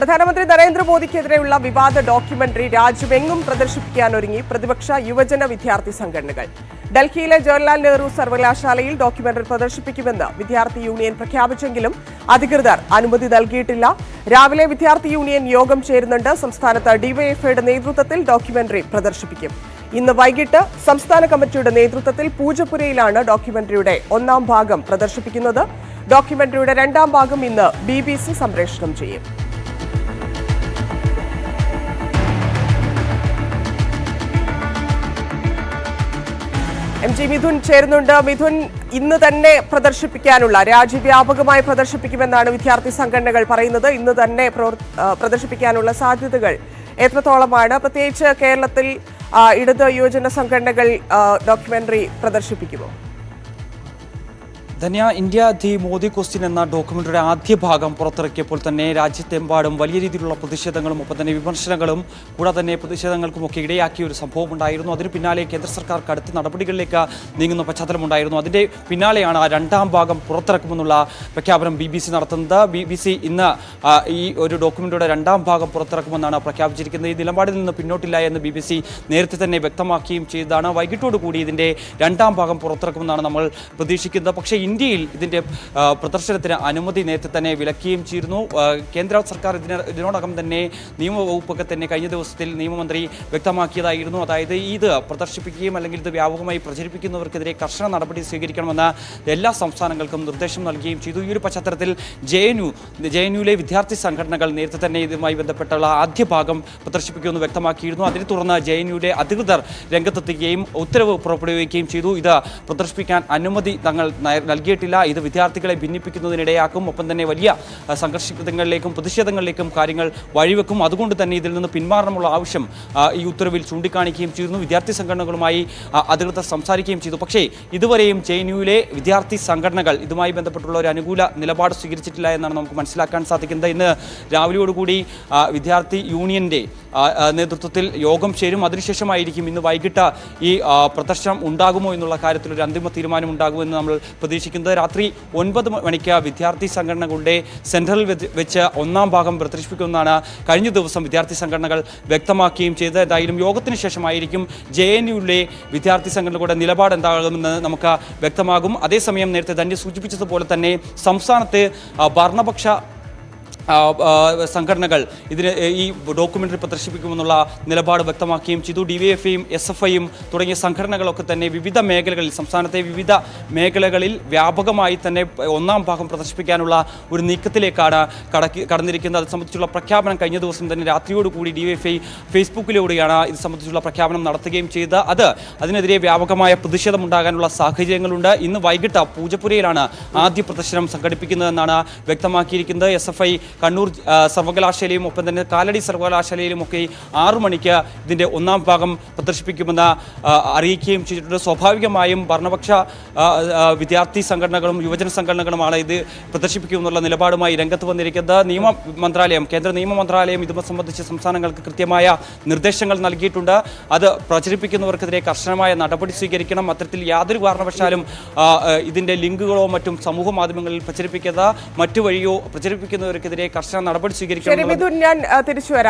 പ്രധാനമന്ത്രി നരേന്ദ്രമോദിക്കെതിരെയുള്ള വിവാദ ഡോക്യുമെന്ററി രാജ്യമെങ്ങും പ്രദർശിപ്പിക്കാനൊരുങ്ങി പ്രതിപക്ഷ യുവജന വിദ്യാർത്ഥി സംഘടനകൾ. ഡൽഹിയിലെ ജവഹർലാൽ നെഹ്റു സർവകലാശാലയിൽ ഡോക്യുമെന്ററി പ്രദർശിപ്പിക്കുമെന്ന് വിദ്യാർത്ഥി യൂണിയൻ പ്രഖ്യാപിച്ചെങ്കിലും അധികൃതർ അനുമതി നൽകിയിട്ടില്ല. രാവിലെ വിദ്യാർത്ഥി യൂണിയൻ യോഗം ചേരുന്നുണ്ട്. സംസ്ഥാനത്ത് ഡിവൈഎഫ്ഐയുടെ നേതൃത്വത്തിൽ ഡോക്യുമെന്ററി പ്രദർശിപ്പിക്കും. ഇന്ന് വൈകിട്ട് സംസ്ഥാന കമ്മിറ്റിയുടെ നേതൃത്വത്തിൽ പൂജപ്പുരയിലാണ് ഡോക്യുമെന്ററിയുടെ ഒന്നാം ഭാഗം പ്രദർശിപ്പിക്കുന്നത്. ഡോക്യുമെന്ററിയുടെ രണ്ടാം ഭാഗം ഇന്ന് BBC സംപ്രേഷണം ചെയ്യും. MG മിഥുൻ ചേരുന്നുണ്ട്. മിഥുൻ, ഇന്ന് തന്നെ പ്രദർശിപ്പിക്കാനുള്ള രാജ്യവ്യാപകമായി പ്രദർശിപ്പിക്കുമെന്നാണ് വിദ്യാർത്ഥി സംഘടനകൾ പറയുന്നത്. ഇന്ന് തന്നെ പ്രദർശിപ്പിക്കാനുള്ള സാധ്യതകൾ എത്രത്തോളമാണ്? പ്രത്യേകിച്ച് കേരളത്തിൽ ഇടത് യുവജന സംഘടനകൾ ഡോക്യുമെന്ററി പ്രദർശിപ്പിക്കുമോ? Dhanya, India the Modi question എന്ന ഡോക്യുമെന്ററിയുടെ ആദ്യ ഭാഗം പുറത്തിറക്കിയപ്പോൾ തന്നെ രാജ്യത്തെമ്പാടും വലിയ രീതിയിലുള്ള പ്രതിഷേധങ്ങളും ഒപ്പം തന്നെ വിമർശനങ്ങളും കൂടാതെ തന്നെ പ്രതിഷേധങ്ങൾക്കുമൊക്കെ ഇടയാക്കിയ ഒരു സംഭവം ഉണ്ടായിരുന്നു. അതിന് പിന്നാലെ കേന്ദ്ര സർക്കാർ കടുത്ത നടപടികളിലേക്ക് നീങ്ങുന്ന പശ്ചാത്തലമുണ്ടായിരുന്നു. അതിൻ്റെ പിന്നാലെയാണ് രണ്ടാം ഭാഗം പുറത്തിറക്കുമെന്നുള്ള പ്രഖ്യാപനം BBC നടത്തുന്നത്. BBC ഇന്ന് ഈ ഒരു ഡോക്യുമെന്ററിയുടെ രണ്ടാം ഭാഗം പുറത്തിറക്കുമെന്നാണ് പ്രഖ്യാപിച്ചിരിക്കുന്നത്. ഈ നിലപാടിൽ നിന്ന് പിന്നോട്ടില്ല എന്ന് BBC നേരത്തെ തന്നെ വ്യക്തമാക്കുകയും ചെയ്തതാണ്. വൈകിട്ടോടുകൂടി ഇതിൻ്റെ രണ്ടാം ഭാഗം പുറത്തിറക്കുമെന്നാണ് നമ്മൾ പ്രതീക്ഷിക്കുന്നത്. പക്ഷേ ഇന്ത്യയിൽ ഇതിൻ്റെ പ്രദർശനത്തിന് അനുമതി നേരത്തെ തന്നെ വിലക്കുകയും ചെയ്തിരുന്നു. കേന്ദ്ര സർക്കാർ ഇതിനോടകം തന്നെ നിയമവകുപ്പൊക്കെ തന്നെ കഴിഞ്ഞ ദിവസത്തിൽ നിയമമന്ത്രി വ്യക്തമാക്കിയതായിരുന്നു. അതായത് ഇത് പ്രദർശിപ്പിക്കുകയും അല്ലെങ്കിൽ ഇത് വ്യാപകമായി പ്രചരിപ്പിക്കുന്നവർക്കെതിരെ കർശന നടപടി സ്വീകരിക്കണമെന്ന് എല്ലാ സംസ്ഥാനങ്ങൾക്കും നിർദ്ദേശം നൽകുകയും ചെയ്തു. ഈ ഒരു പശ്ചാത്തലത്തിൽ JNUവിലെ വിദ്യാർത്ഥി സംഘടനകൾ നേരത്തെ തന്നെ ഇതുമായി ബന്ധപ്പെട്ടുള്ള ആദ്യ ഭാഗം പ്രദർശിപ്പിക്കുമെന്ന് വ്യക്തമാക്കിയിരുന്നു. അതിനെ തുടർന്ന് JNUവിലെ അധികൃതർ രംഗത്തെത്തുകയും ഉത്തരവ് പുറപ്പെടുവിക്കുകയും ചെയ്തു. ഇത് പ്രദർശിപ്പിക്കാൻ അനുമതി തങ്ങൾ നൽകിയിട്ടില്ല. ഇത് വിദ്യാർത്ഥികളെ ഭിന്നിപ്പിക്കുന്നതിനിടയാക്കും, ഒപ്പം തന്നെ വലിയ സംഘർഷങ്ങളിലേക്കും പ്രതിഷേധങ്ങളിലേക്കും കാര്യങ്ങൾ വഴിവെക്കും. അതുകൊണ്ട് തന്നെ ഇതിൽ നിന്ന് പിന്മാറണമെന്നുള്ള ആവശ്യം ഈ ഉത്തരവിൽ ചൂണ്ടിക്കാണിക്കുകയും ചെയ്തിരുന്നു. വിദ്യാർത്ഥി സംഘടനകളുമായി അധികൃതർ സംസാരിക്കുകയും ചെയ്തു. പക്ഷേ ഇതുവരെയും JNUവിലെ വിദ്യാർത്ഥി സംഘടനകൾ ഇതുമായി ബന്ധപ്പെട്ടുള്ള ഒരു അനുകൂല നിലപാട് സ്വീകരിച്ചിട്ടില്ല എന്നാണ് നമുക്ക് മനസ്സിലാക്കാൻ സാധിക്കുന്നത്. ഇന്ന് രാവിലെയോടുകൂടി വിദ്യാർത്ഥി യൂണിയൻ്റെ നേതൃത്വത്തിൽ യോഗം ചേരും. അതിനുശേഷമായിരിക്കും ഇന്ന് വൈകിട്ട് ഈ പ്രദർശനം ഉണ്ടാകുമോ എന്നുള്ള കാര്യത്തിൽ ഒരു അന്തിമ തീരുമാനം ഉണ്ടാകുമെന്ന് നമ്മൾ പ്രതീക്ഷിക്കുന്നത്. രാത്രി 9 മണിക്ക് വിദ്യാർത്ഥി സംഘടനകളുടെ സെൻട്രലിൽ വെച്ച് ഒന്നാം ഭാഗം പ്രദർശിപ്പിക്കുമെന്നാണ് കഴിഞ്ഞ ദിവസം വിദ്യാർത്ഥി സംഘടനകൾ വ്യക്തമാക്കുകയും ചെയ്തത്. ഏതായാലും യോഗത്തിന് ശേഷമായിരിക്കും JNUവിലെ വിദ്യാർത്ഥി സംഘടനകളുടെ നിലപാട് എന്താകുമെന്ന് നമുക്ക് വ്യക്തമാകും. അതേസമയം നേരത്തെ ധന്യ സൂചിപ്പിച്ചതുപോലെ തന്നെ സംസ്ഥാനത്തെ ഭരണപക്ഷ സംഘടനകൾ ഇതിന് ഈ ഡോക്യുമെന്ററി പ്രദർശിപ്പിക്കുമെന്നുള്ള നിലപാട് വ്യക്തമാക്കുകയും ചെയ്തു. DYFIയും SFIയും തുടങ്ങിയ സംഘടനകളൊക്കെ തന്നെ വിവിധ മേഖലകളിൽ സംസ്ഥാനത്തെ വിവിധ മേഖലകളിൽ വ്യാപകമായി തന്നെ ഒന്നാം ഭാഗം പ്രദർശിപ്പിക്കാനുള്ള ഒരു നീക്കത്തിലേക്കാണ് കടന്നിരിക്കുന്നത്. അത് സംബന്ധിച്ചുള്ള പ്രഖ്യാപനം കഴിഞ്ഞ ദിവസം തന്നെ രാത്രിയോടുകൂടി DYFI ഫേസ്ബുക്കിലൂടെയാണ് ഇത് സംബന്ധിച്ചുള്ള പ്രഖ്യാപനം നടത്തുകയും ചെയ്തത്. അതിനെതിരെ വ്യാപകമായ പ്രതിഷേധമുണ്ടാകാനുള്ള സാഹചര്യങ്ങളുണ്ട്. ഇന്ന് വൈകിട്ട് പൂജപ്പുരയിലാണ് ആദ്യ പ്രദർശനം സംഘടിപ്പിക്കുന്നതെന്നാണ് വ്യക്തമാക്കിയിരിക്കുന്നത്. SFI കണ്ണൂർ സർവകലാശാലയും ഒപ്പം തന്നെ കാലടി സർവകലാശാലയിലും ഒക്കെ 6 മണിക്ക് ഇതിൻ്റെ ഒന്നാം ഭാഗം പ്രദർശിപ്പിക്കുമെന്ന് അറിയിക്കുകയും ചെയ്തിട്ടുണ്ട്. സ്വാഭാവികമായും ഭരണപക്ഷ വിദ്യാർത്ഥി സംഘടനകളും യുവജന സംഘടനകളുമാണ് ഇത് പ്രദർശിപ്പിക്കുമെന്നുള്ള നിലപാടുമായി രംഗത്ത് വന്നിരിക്കുന്നത്. കേന്ദ്ര നിയമ മന്ത്രാലയം ഇത് സംബന്ധിച്ച് സംസ്ഥാനങ്ങൾക്ക് കൃത്യമായ നിർദ്ദേശങ്ങൾ നൽകിയിട്ടുണ്ട്. അത് പ്രചരിപ്പിക്കുന്നവർക്കെതിരെ കർശനമായ നടപടി സ്വീകരിക്കണം. അത്തരത്തിൽ യാതൊരു കാരണവശാലും ഇതിൻ്റെ ലിങ്കുകളോ മറ്റും സമൂഹ മാധ്യമങ്ങളിൽ പ്രചരിപ്പിക്കാതെ മറ്റു വഴിയോ പ്രചരിപ്പിക്കുന്നവർക്കെതിരെ കർശന നടപടി സ്വീകരിക്കണം. ഞാൻ തിരിച്ചു വരാം.